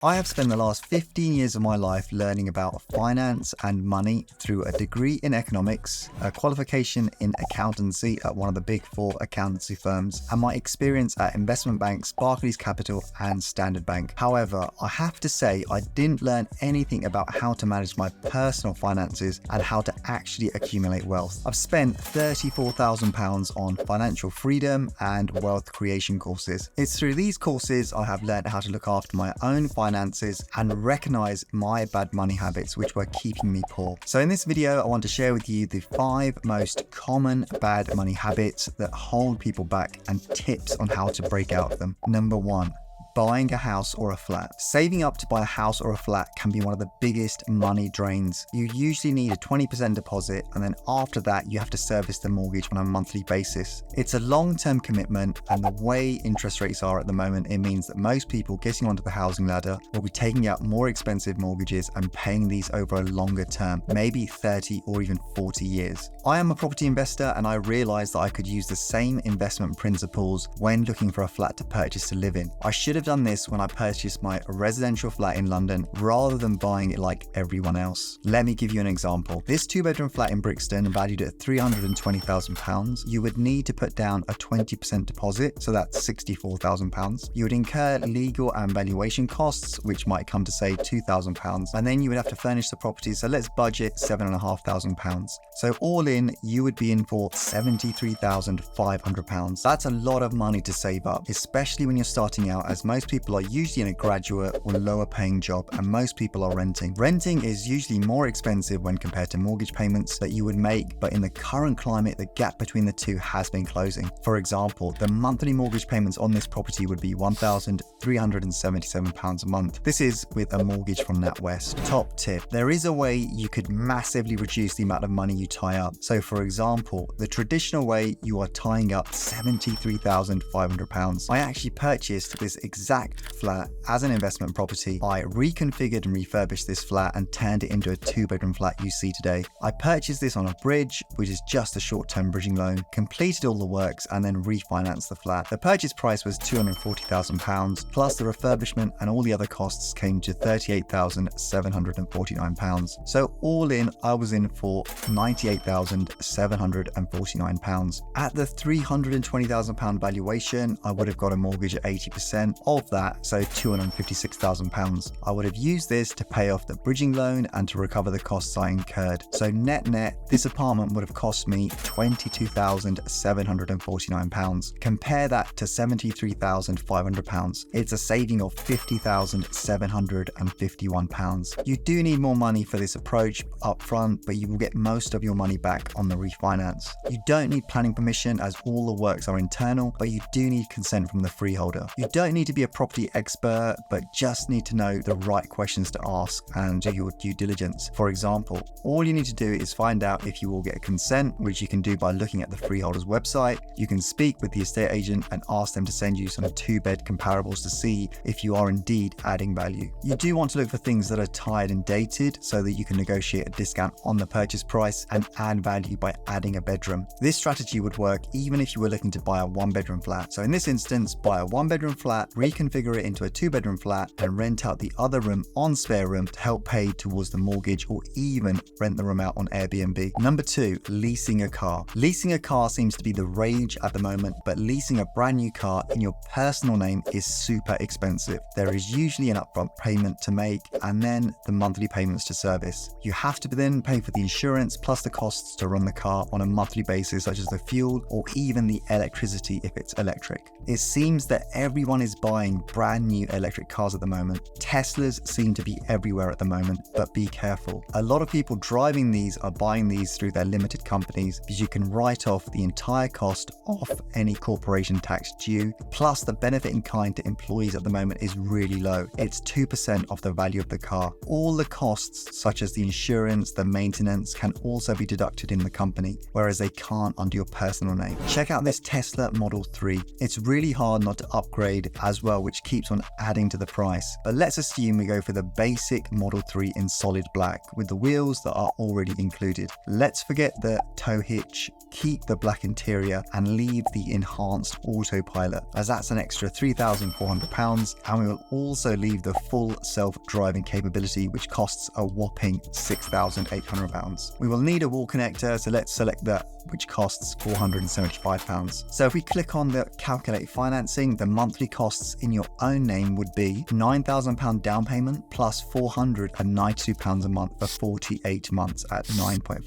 I have spent the last 15 years of my life learning about finance and money through a degree in economics, a qualification in accountancy at one of the big four accountancy firms, and my experience at investment banks, Barclays Capital and Standard Bank. However, I have to say I didn't learn anything about how to manage my personal finances and how to actually accumulate wealth. I've spent £34,000 on financial freedom and wealth creation courses. It's through these courses I have learned how to look after my own finances and recognize my bad money habits which were keeping me poor. So in this video, I want to share with you the 5 most common bad money habits that hold people back and tips on how to break out of them. Number 1. Buying a house or a flat. Saving up to buy a house or a flat can be one of the biggest money drains. You usually need a 20% deposit, and then after that you have to service the mortgage on a monthly basis. It's a long-term commitment, and the way interest rates are at the moment, it means that most people getting onto the housing ladder will be taking out more expensive mortgages and paying these over a longer term, maybe 30 or even 40 years. I am a property investor, and I realized that I could use the same investment principles when looking for a flat to purchase to live in. I should have done this when I purchased my residential flat in London rather than buying it like everyone else. Let me give you an example. This 2-bedroom flat in Brixton, valued at £320,000, you would need to put down a 20% deposit, so that's £64,000. You would incur legal and valuation costs, which might come to say £2,000, and then you would have to furnish the property, so let's budget £7,500. So all in, you would be in for £73,500. That's a lot of money to save up, especially when you're starting out, as most people are usually in a graduate or lower paying job, and most people are renting. Renting is usually more expensive when compared to mortgage payments that you would make, but in the current climate, the gap between the two has been closing. For example, the monthly mortgage payments on this property would be £1,377 a month. This is with a mortgage from NatWest. Top tip: there is a way you could massively reduce the amount of money you tie up. So for example, the traditional way, you are tying up £73,500. I actually purchased this exact flat as an investment property. I reconfigured and refurbished this flat and turned it into a 2-bedroom flat you see today. I purchased this on a bridge, which is just a short-term bridging loan, completed all the works and then refinanced the flat. The purchase price was £240,000, plus the refurbishment and all the other costs came to £38,749. So all in, I was in for £98,749. At the £320,000 valuation, I would have got a mortgage at 80% of that, so £256,000. I would have used this to pay off the bridging loan and to recover the costs I incurred. So net, this apartment would have cost me £22,749. Compare that to £73,500. It's a saving of £50,751. You do need more money for this approach up front, but you will get most of your money back on the refinance. You don't need planning permission as all the works are internal, but you do need consent from the freeholder. You don't need to be a property expert, but just need to know the right questions to ask and do your due diligence. For example, all you need to do is find out if you will get consent, which you can do by looking at the freeholder's website. You can speak with the estate agent and ask them to send you some 2-bed comparables to see if you are indeed adding value. You do want to look for things that are tired and dated so that you can negotiate a discount on the purchase price and add value by adding a bedroom. This strategy would work even if you were looking to buy a 1-bedroom flat. So in this instance, buy a 1-bedroom flat, reconfigure it into a 2-bedroom flat and rent out the other room on spare room to help pay towards the mortgage, or even rent the room out on Airbnb. Number 2, leasing a car. Leasing a car seems to be the rage at the moment, but leasing a brand new car in your personal name is super expensive. There is usually an upfront payment to make and then the monthly payments to service. You have to then pay for the insurance plus the costs to run the car on a monthly basis, such as the fuel or even the electricity if it's electric. It seems that everyone is buying brand new electric cars at the moment. Teslas seem to be everywhere at the moment, but be careful. A lot of people driving these are buying these through their limited companies because you can write off the entire cost off any corporation tax due, plus the benefit in kind to employees at the moment is really low. It's 2% of the value of the car. All the costs, such as the insurance, the maintenance, can also be deducted in the company, whereas they can't under your personal name. Check out this Tesla Model 3. It's really hard not to upgrade, as well well, which keeps on adding to the price. But let's assume we go for the basic Model 3 in solid black with the wheels that are already included. Let's forget the tow hitch, keep the black interior and leave the enhanced autopilot, as that's an extra £3,400, and we will also leave the full self-driving capability, which costs a whopping £6,800. We will need a wall connector, so let's select that, which costs £475. So if we click on the calculate financing, the monthly costs in your own name would be £9,000 down payment plus £492 a month for 48 months at 9.5%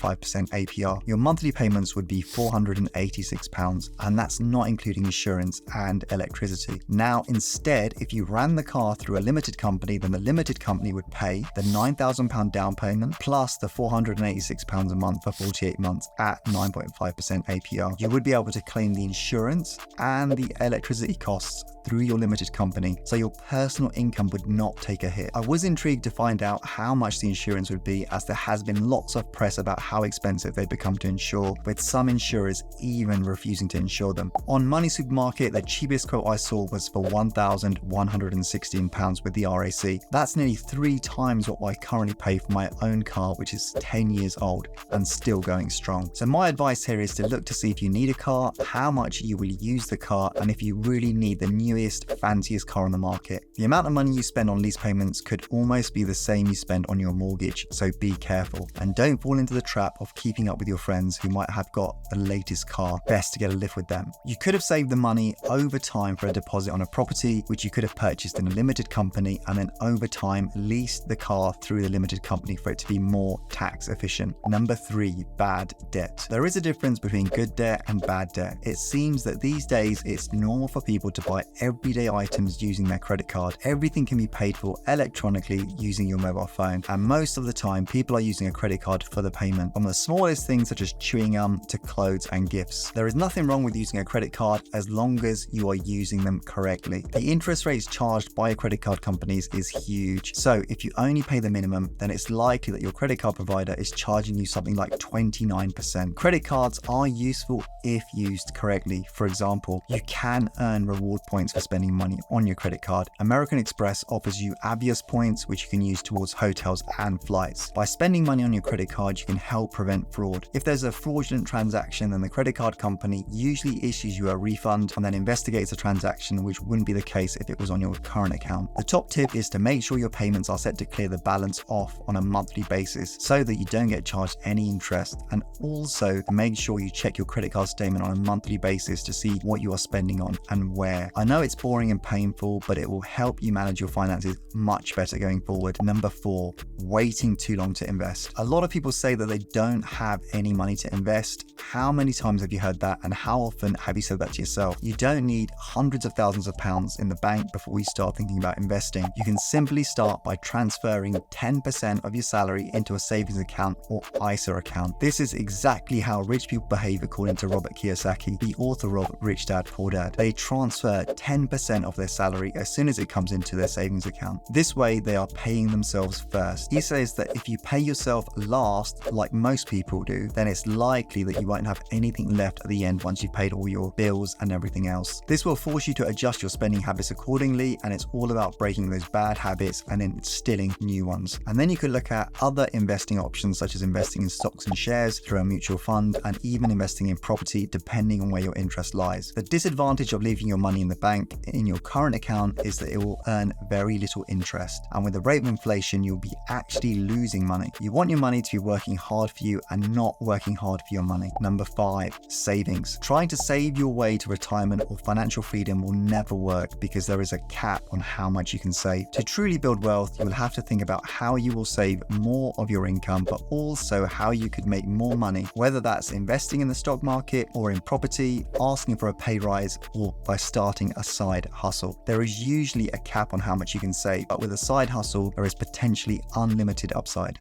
APR. Your monthly payments would be £486, and that's not including insurance and electricity. Now, instead, if you ran the car through a limited company, then the limited company would pay the £9,000 down payment plus the £486 a month for 48 months at 9.5% APR. You would be able to claim the insurance and the electricity costs through your limited company, so your personal income would not take a hit. I was intrigued to find out how much the insurance would be, as there has been lots of press about how expensive they become to insure, with some insurers even refusing to insure them. On Money Supermarket, the cheapest quote I saw was for £1,116 with the RAC. That's nearly 3 times what I currently pay for my own car, which is 10 years old and still going strong. So my advice here is to look to see if you need a car, how much you will use the car, and if you really need the newest, fanciest car on the market. The amount of money you spend on lease payments could almost be the same you spend on your mortgage, so be careful. And don't fall into the trap of keeping up with your friends who might have got the latest car. Best to get a lift with them. You could have saved the money over time for a deposit on a property, which you could have purchased in a limited company, and then over time leased the car through the limited company for it to be more tax efficient. Number 3, bad debt. There is a difference between good debt and bad debt. It seems that these days it's normal for people to buy everyday items using their credit card. Everything can be paid for electronically using your mobile phone, and most of the time people are using a credit card for the payment, from the smallest things such as chewing gum to clothes and gifts. There is nothing wrong with using a credit card as long as you are using them correctly. The interest rates charged by credit card companies is huge, so if you only pay the minimum, then it's likely that your credit card provider is charging you something like 29%. Credit cards are useful if used correctly. For example, you can earn reward points for spending money on your credit card. American Express offers you Avios points, which you can use towards hotels and flights. By spending money on your credit card, you can help prevent fraud. If there's a fraudulent transaction, then the credit card company usually issues you a refund and then investigates the transaction, which wouldn't be the case if it was on your current account. The top tip is to make sure your payments are set to clear the balance off on a monthly basis so that you don't get charged any interest, and also make sure you check your credit card statement on a monthly basis to see what you are spending on and where. I know it's boring and painful, but it will help you manage your finances much better going forward. Number 4, waiting too long to invest. A lot of people say that they don't have any money to invest. How many times have you heard that, and how often have you said that to yourself? You don't need hundreds of thousands of pounds in the bank before you start thinking about investing. You can simply start by transferring 10% of your salary into a savings account or ISA account. This is exactly how rich people behave, according to Robert Kiyosaki, the author of Rich Dad Poor Dad. They transfer 10% of their salary as soon as it comes into their savings account. This way, they are paying themselves first. He says that if you pay yourself last, like most people do, then it's likely that you won't have anything left at the end once you've paid all your bills and everything else. This will force you to adjust your spending habits accordingly, and it's all about breaking those bad habits and instilling new ones. And then you could look at other investing options, such as investing in stocks and shares through a mutual fund, and even investing in property, depending on where your interest lies. The disadvantage of leaving your money in the bank in your current account is that it will earn very little interest, and with the rate of inflation, you'll be actually losing money. You want your money to be working hard for you and not working hard for your money. Number 5, savings. Trying to save your way to retirement or financial freedom will never work, because there is a cap on how much you can save. To truly build wealth, you will have to think about how you will save more of your income, but also how you could make more money, whether that's investing in the stock market or in property, asking for a pay rise, or by starting a side hustle. There is usually a cap on how much you can save, but with a side hustle, there is potentially unlimited upside.